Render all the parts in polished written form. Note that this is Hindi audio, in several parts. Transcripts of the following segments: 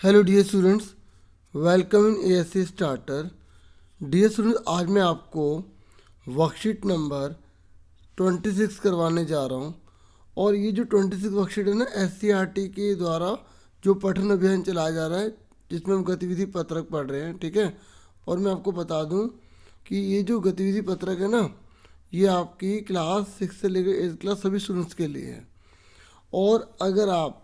Hello dear students, welcome in ASC starter. Dear students, आज मैं आपको वर्कशीट नंबर 26 करवाने जा रहा हूँ। और ये जो 26 वर्कशीट है ना, एससीईआरटी के द्वारा जो पठन अभियान चलाया जा रहा है, जिसमें हम गतिविधि पत्रक पढ़ रहे हैं, ठीक है। और मैं आपको बता दूँ कि ये जो गतिविधि पत्रक है ना, ये आपकी क्लास 6 से लेकर 8 क्लास सभी स्टूडेंट्स के लिए है। और अगर आप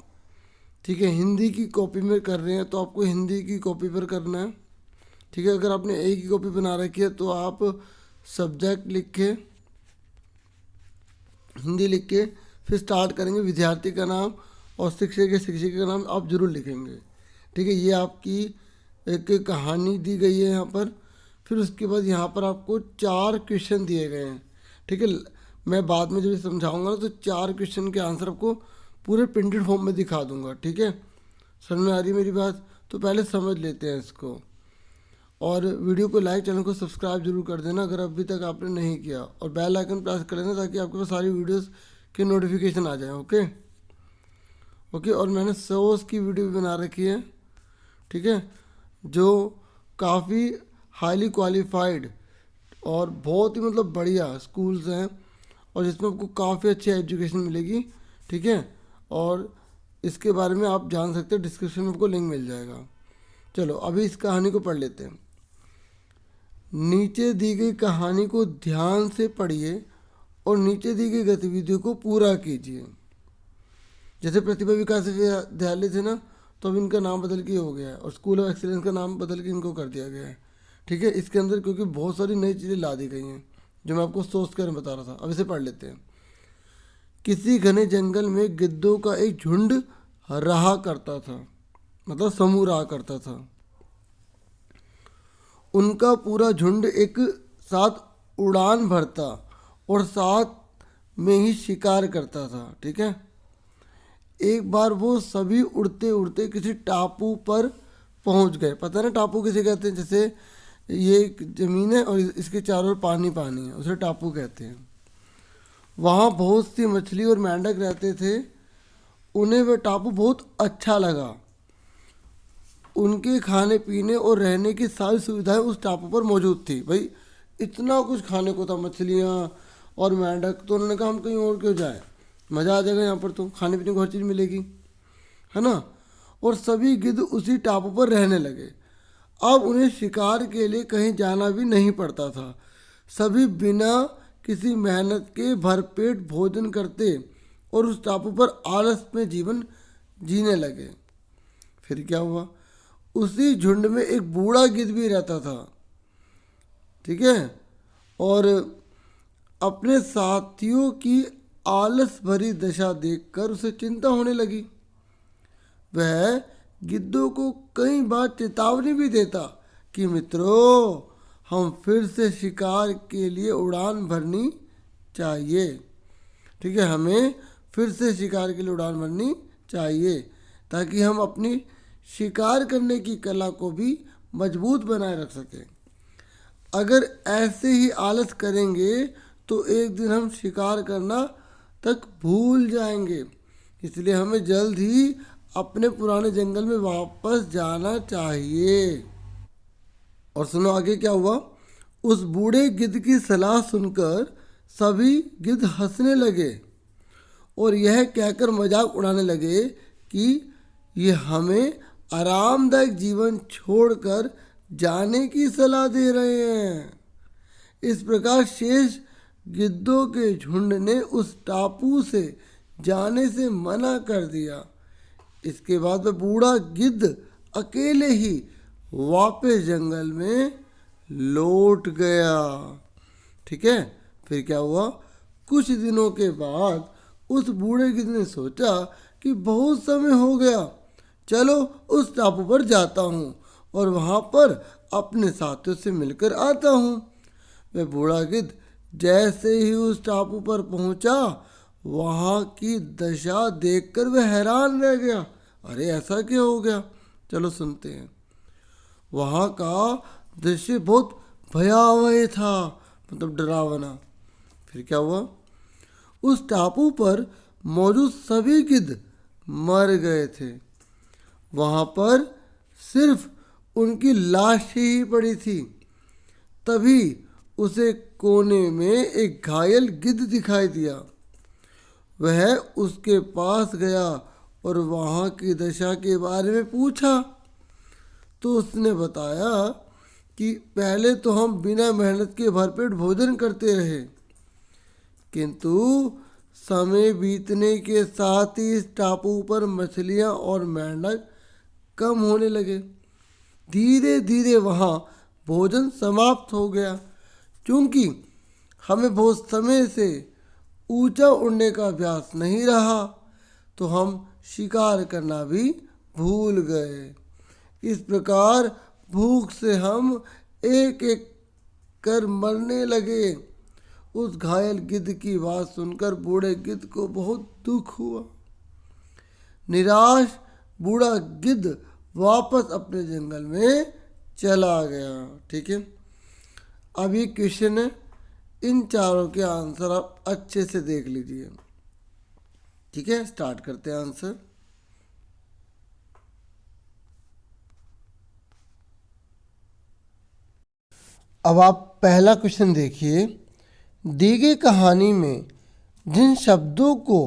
ठीक है हिंदी की कॉपी में कर रहे हैं तो आपको हिंदी की कॉपी पर करना है, ठीक है। अगर आपने एक ही कॉपी बना रखी है तो आप सब्जेक्ट लिख के हिंदी लिख के फिर स्टार्ट करेंगे, विद्यार्थी का नाम और शिक्षक या शिक्षिका का नाम आप जरूर लिखेंगे, ठीक है। ये आपकी एक कहानी दी गई है यहाँ पर। फिर उसके बाद यहाँ पर आपको 4 क्वेश्चन दिए गए हैं, ठीक है। मैं बाद में जब समझाऊंगा ना तो 4 क्वेश्चन के आंसर आपको पूरे प्रिंटेड फॉर्म में दिखा दूंगा, ठीक है। समझ में आ रही है मेरी बात? तो पहले समझ लेते हैं इसको। और वीडियो को लाइक, चैनल को सब्सक्राइब जरूर कर देना अगर अभी तक आपने नहीं किया, और बेल आइकन प्रेस कर लेना ताकि आपके पास सारी वीडियोस के नोटिफिकेशन आ जाए। Okay okay. और मैंने सोर्स की वीडियो भी बना रखी है, ठीक है, जो काफ़ी हाईली क्वालिफाइड और बहुत ही मतलब बढ़िया स्कूल्स हैं, और जिसमें आपको काफ़ी अच्छी एजुकेशन मिलेगी, ठीक है। और इसके बारे में आप जान सकते हैं, डिस्क्रिप्शन में आपको लिंक मिल जाएगा। चलो अभी इस कहानी को पढ़ लेते हैं। नीचे दी गई कहानी को ध्यान से पढ़िए और नीचे दी गई गतिविधियों को पूरा कीजिए। जैसे प्रतिभा विकास विद्यालय थे ना, तो अब इनका नाम बदल के हो गया है, और स्कूल ऑफ एक्सीलेंस का नाम बदल के इनको कर दिया गया है, ठीक है। इसके अंदर क्योंकि बहुत सारी नई चीज़ें ला दी गई हैं जो मैं आपको सोच कर बता रहा था। अब इसे पढ़ लेते हैं। किसी घने जंगल में गिद्धों का एक झुंड रहा करता था, मतलब समूह रहा करता था। उनका पूरा झुंड एक साथ उड़ान भरता और साथ में ही शिकार करता था, ठीक है। एक बार वो सभी उड़ते उड़ते किसी टापू पर पहुंच गए। पता है ना टापू किसे कहते हैं? जैसे ये एक ज़मीन है और इसके चारों ओर पानी पानी है, उसे टापू कहते हैं। वहाँ बहुत सी मछली और मेंढक रहते थे। उन्हें वह टापू बहुत अच्छा लगा। उनके खाने पीने और रहने की सारी सुविधाएं उस टापू पर मौजूद थी। भाई इतना कुछ खाने को था, मछलियाँ और मेंढक, तो उन्होंने कहा हम कहीं और क्यों जाए, मज़ा आ जाएगा यहाँ पर, तो खाने पीने को हर चीज़ मिलेगी, है ना। और सभी गिद्ध उसी टापू पर रहने लगे। अब उन्हें शिकार के लिए कहीं जाना भी नहीं पड़ता था। सभी बिना किसी मेहनत के भरपेट भोजन करते और उस टापू पर आलस में जीवन जीने लगे। फिर क्या हुआ? उसी झुंड में एक बूढ़ा गिद्ध भी रहता था, ठीक है। और अपने साथियों की आलस भरी दशा देखकर उसे चिंता होने लगी। वह गिद्धों को कई बार चेतावनी भी देता कि मित्रों, हम फिर से शिकार के लिए उड़ान भरनी चाहिए, ठीक है। हमें फिर से शिकार के लिए उड़ान भरनी चाहिए ताकि हम अपनी शिकार करने की कला को भी मजबूत बनाए रख सकें। अगर ऐसे ही आलस करेंगे तो एक दिन हम शिकार करना तक भूल जाएंगे। इसलिए हमें जल्द ही अपने पुराने जंगल में वापस जाना चाहिए। और सुनो आगे क्या हुआ। उस बूढ़े गिद्ध की सलाह सुनकर सभी गिद्ध हंसने लगे और यह कहकर मजाक उड़ाने लगे कि ये हमें आरामदायक जीवन छोड़कर जाने की सलाह दे रहे हैं। इस प्रकार शेष गिद्धों के झुंड ने उस टापू से जाने से मना कर दिया। इसके बाद वह बूढ़ा गिद्ध अकेले ही वापस जंगल में लौट गया, ठीक है। फिर क्या हुआ? कुछ दिनों के बाद उस बूढ़े गिद्ध ने सोचा कि बहुत समय हो गया, चलो उस टापू पर जाता हूँ और वहाँ पर अपने साथियों से मिलकर आता हूँ। वह बूढ़ा गिद्ध जैसे ही उस टापू पर पहुँचा, वहाँ की दशा देखकर वह हैरान रह गया। अरे ऐसा क्या हो गया? चलो सुनते हैं। वहाँ का दृश्य बहुत भयावह था, मतलब डरावना। फिर क्या हुआ? उस टापू पर मौजूद सभी गिद्ध मर गए थे। वहाँ पर सिर्फ उनकी लाश ही पड़ी थी। तभी उसे कोने में एक घायल गिद्ध दिखाई दिया। वह उसके पास गया और वहाँ की दशा के बारे में पूछा, तो उसने बताया कि पहले तो हम बिना मेहनत के भरपेट भोजन करते रहे, किंतु समय बीतने के साथ ही इस टापू पर मछलियाँ और मेंढक कम होने लगे। धीरे धीरे वहाँ भोजन समाप्त हो गया। क्योंकि हमें बहुत समय से ऊंचा उड़ने का अभ्यास नहीं रहा, तो हम शिकार करना भी भूल गए। इस प्रकार भूख से हम एक एक कर मरने लगे। उस घायल गिद्ध की बात सुनकर बूढ़े गिद्ध को बहुत दुख हुआ। निराश बूढ़ा गिद्ध वापस अपने जंगल में चला गया। ठीक है, अब ये क्वेश्चन है, इन चारों के आंसर आप अच्छे से देख लीजिए। ठीक है, स्टार्ट करते हैं आंसर। अब आप पहला क्वेश्चन देखिए। दी गई कहानी में जिन शब्दों को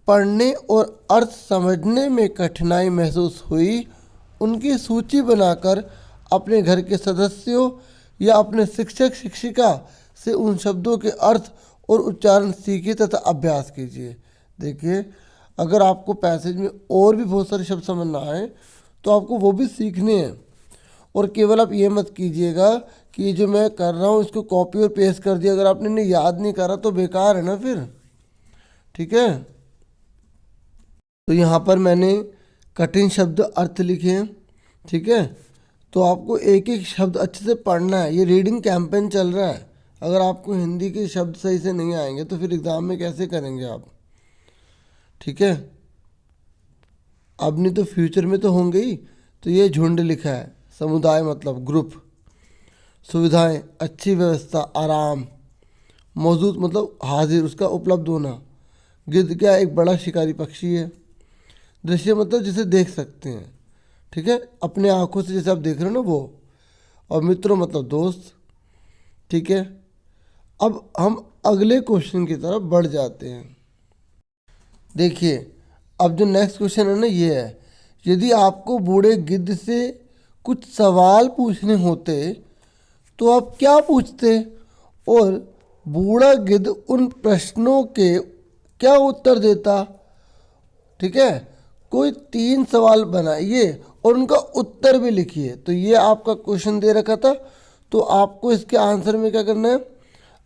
पढ़ने और अर्थ समझने में कठिनाई महसूस हुई, उनकी सूची बनाकर अपने घर के सदस्यों या अपने शिक्षक शिक्षिका से उन शब्दों के अर्थ और उच्चारण सीखिए तथा अभ्यास कीजिए। देखिए, अगर आपको पैसेज में और भी बहुत सारे शब्द समझ ना आए तो आपको वो भी सीखने हैं। और केवल आप ये मत कीजिएगा कि ये जो मैं कर रहा हूँ इसको कॉपी और पेस्ट कर दिया, अगर आपने इन्हें याद नहीं करा तो बेकार है ना फिर। ठीक है, तो यहाँ पर मैंने कठिन शब्द अर्थ लिखे हैं। ठीक है, तो आपको एक एक शब्द अच्छे से पढ़ना है। ये रीडिंग कैंपेन चल रहा है। अगर आपको हिंदी के शब्द सही से नहीं आएंगे तो फिर एग्ज़ाम में कैसे करेंगे आप। ठीक है, अब नहीं तो फ्यूचर में तो होंगे ही। तो ये झुंड लिखा है, समुदाय मतलब ग्रुप, सुविधाएं अच्छी व्यवस्था, आराम, मौजूद मतलब हाजिर, उसका उपलब्ध होना। गिद्ध क्या एक बड़ा शिकारी पक्षी है। दृश्य मतलब जिसे देख सकते हैं। ठीक है, अपने आँखों से जैसे आप देख रहे हो ना वो। और मित्रों मतलब दोस्त। ठीक है, अब हम अगले क्वेश्चन की तरफ बढ़ जाते हैं। देखिए, अब जो नेक्स्ट क्वेश्चन है ना ये है, यदि आपको बूढ़े गिद्ध से कुछ सवाल पूछने होते तो आप क्या पूछते और बूढ़ा गिद्ध उन प्रश्नों के क्या उत्तर देता। ठीक है, कोई 3 सवाल बनाइए और उनका उत्तर भी लिखिए। तो ये आपका क्वेश्चन दे रखा था, तो आपको इसके आंसर में क्या करना है,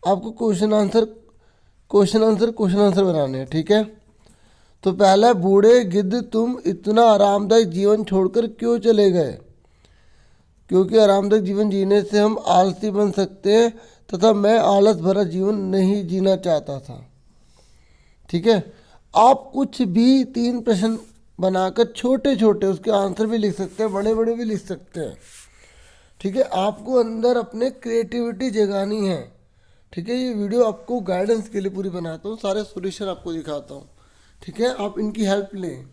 आपको क्वेश्चन आंसर बनाने हैं। ठीक है, तो पहला, बूढ़े गिद्ध तुम इतना आरामदायक जीवन छोड़कर क्यों चले गए। क्योंकि आरामदायक जीवन जीने से हम आलसी बन सकते हैं तथा मैं आलस भरा जीवन नहीं जीना चाहता था। ठीक है, आप कुछ भी 3 प्रश्न बनाकर छोटे छोटे उसके आंसर भी लिख सकते हैं, बड़े बड़े भी लिख सकते हैं। ठीक है, आपको अंदर अपने क्रिएटिविटी जगानी है। ठीक है, ये वीडियो आपको गाइडेंस के लिए पूरी बनाता हूँ, सारे सॉल्यूशन आपको दिखाता हूँ। ठीक है, आप इनकी हेल्प लें।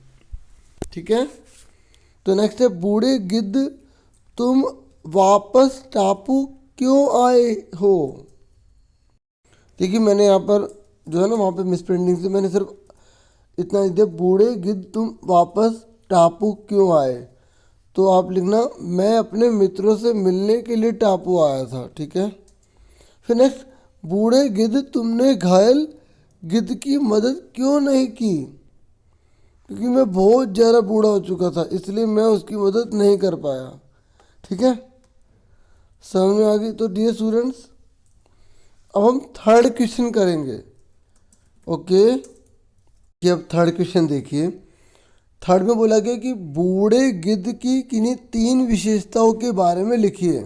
ठीक है, तो नेक्स्ट है, बूढ़े गिद्ध तुम वापस टापू क्यों आए हो। देखिए, मैंने यहाँ पर जो है ना वहाँ पे मिस प्रिंटिंग से मैंने सिर्फ इतना ही दिया, बूढ़े गिद्ध तुम वापस टापू क्यों आए। तो आप लिखना, मैं अपने मित्रों से मिलने के लिए टापू आया था। ठीक है, फिर नेक्स्ट, बूढ़े गिद्ध तुमने घायल गिद्ध की मदद क्यों नहीं की। क्योंकि मैं बहुत ज़्यादा बूढ़ा हो चुका था, इसलिए मैं उसकी मदद नहीं कर पाया। ठीक है, समझ में आ गई। तो डियर स्टूडेंट्स, अब हम थर्ड क्वेश्चन करेंगे। ओके, कि अब थर्ड क्वेश्चन देखिए। थर्ड में बोला गया कि बूढ़े गिद्ध की किन्हीं 3 विशेषताओं के बारे में लिखिए।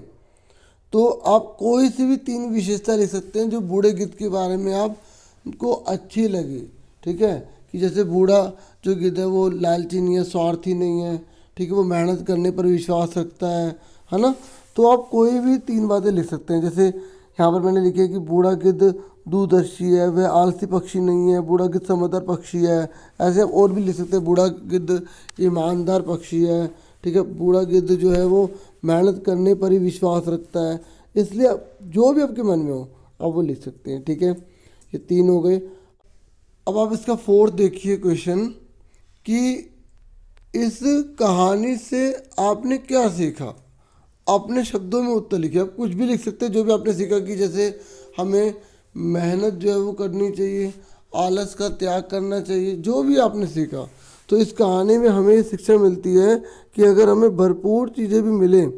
तो आप कोई सी भी 3 विशेषता लिख सकते हैं जो बूढ़े गिद्ध के बारे में आपको अच्छी लगी। ठीक है, कि जैसे बूढ़ा जो गिद्ध है वो लालची नहीं है, स्वार्थी नहीं है। ठीक है, वो मेहनत करने पर विश्वास रखता है ना। तो आप कोई भी 3 बातें लिख सकते हैं। जैसे यहाँ पर मैंने लिखी है कि बूढ़ा गिद्ध दूरदर्शी है, वह आलसी पक्षी नहीं है, बूढ़ा गिद्ध समझदार पक्षी है। ऐसे आप और भी लिख सकते हैं, बूढ़ा गिद्ध ईमानदार पक्षी है। ठीक है। बूढ़ा गिद्ध जो है वो मेहनत करने पर ही विश्वास रखता है। इसलिए जो भी आपके मन में हो आप वो लिख सकते हैं, ठीक है। ये 3 हो गए। अब आप इसका 4th देखिए क्वेश्चन कि इस कहानी से आपने क्या सीखा। अपने शब्दों में उत्तर लिखिए। आप कुछ भी लिख सकते हैं जो भी आपने सीखा, कि जैसे हमें मेहनत जो है वो करनी चाहिए, आलस का त्याग करना चाहिए, जो भी आपने सीखा। तो इस कहानी में हमें ये शिक्षा मिलती है कि अगर हमें भरपूर चीज़ें भी मिलें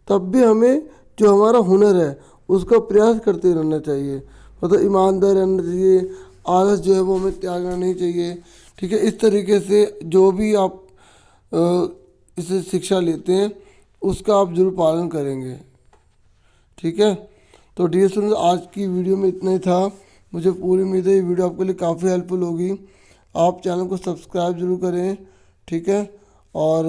तब भी हमें जो हमारा हुनर है उसका प्रयास करते रहना चाहिए। मतलब ईमानदार रहना चाहिए, आलस जो है वो हमें त्यागना नहीं चाहिए, ठीक है। इस तरीके से जो भी आप इसे शिक्षा लेते हैं उसका आप जरूर पालन करेंगे, ठीक है। तो डियर स्टूडेंट्स, आज की वीडियो में इतना ही था। मुझे पूरी उम्मीद है ये वीडियो आपके लिए काफ़ी हेल्पफुल होगी। आप चैनल को सब्सक्राइब जरूर करें, ठीक है। और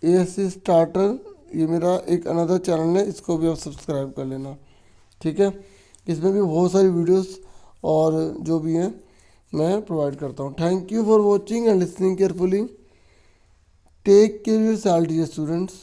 ASC स्टार्टर ये मेरा एक अनदर चैनल है, इसको भी आप सब्सक्राइब कर लेना, ठीक है। इसमें भी बहुत सारी वीडियोस और जो भी हैं मैं प्रोवाइड करता हूँ। Thank you for watching and listening carefully. Take care yourself dear students.